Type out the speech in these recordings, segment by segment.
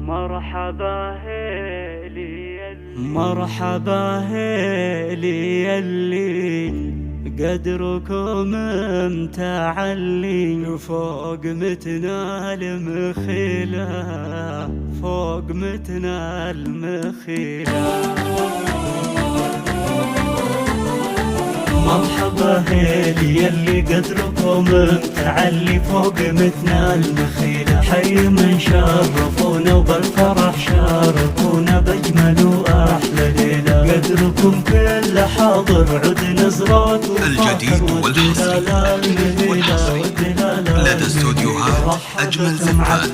مرحبا هيلي يلي قدركم متعلي فوق متنا المخيلة، فوق متنا المخيلة. مرحبا هيلي يلي قدركم متعلي فوق متنا المخيلة، حي من شرفونا وبالفرح شاركونا بأجمل وأحلى ليلة. قدركم كل حاضر عد نزرات الجديد والحصري لدى استوديوهات أجمل زفات،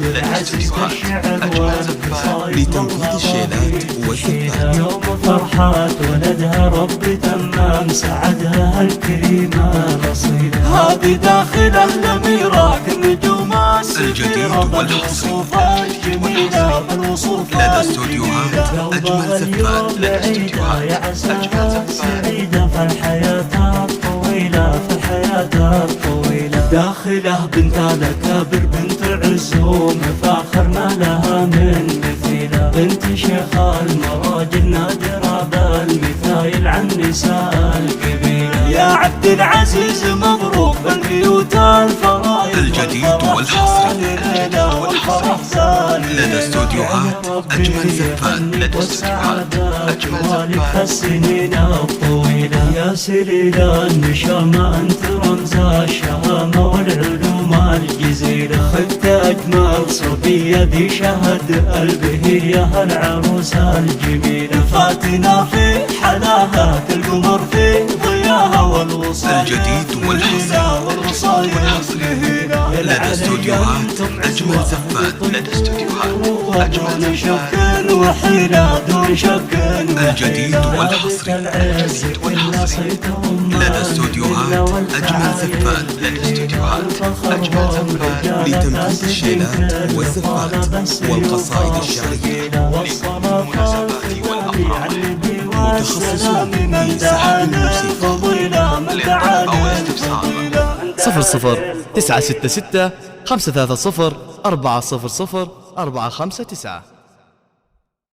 لتنفيذ الشيلات والزفات. يوم فرحات ولدها رب تمام سعدها الكريمة الأصيلة، هذه داخل الأميرة نجوم الجديد والحصري لدى استوديوهات أجمل زفات، لدى استوديوهات أجمل زفات. سعيدة في الحياة الطويلة، في الحياة الطويلة. داخله بنت الأكابر بنت عزوم فاخر ما لها من مثيلة، بنت شيخ المراجل نادرة بالمثايل عن نساء القبيلة. يا عبد العزيز مبروك بالبيوت الفرايض، الجديد والحصري لدى استوديوهات أجمل زفات، لدى استوديوهات أجمل زفات. السنين الطويلة يا سليل النشامة أنت رمز الشهامة والعلوم الجزيلة، خدت أجمل صبية ذي شهد البهية العروسة الجميلة، فاتنا في حلاها كالقمر في ضياها والوصايا. الجديد والحصري لدى استوديوهات أجمل زفات، لدى استوديوهات أجمل زفات. وحيلة دون شك. الجديد والحصري لدى استوديوهات أجمل زفات، لدى استوديوهات أجمل زفات. لتنفيذ الشيلات والزفات والقصائد الشعرية للمناسبات والأفراح. متخصصون في سحب الموسيقى. للطلب أو الاستفسار 00 966 530 400 459.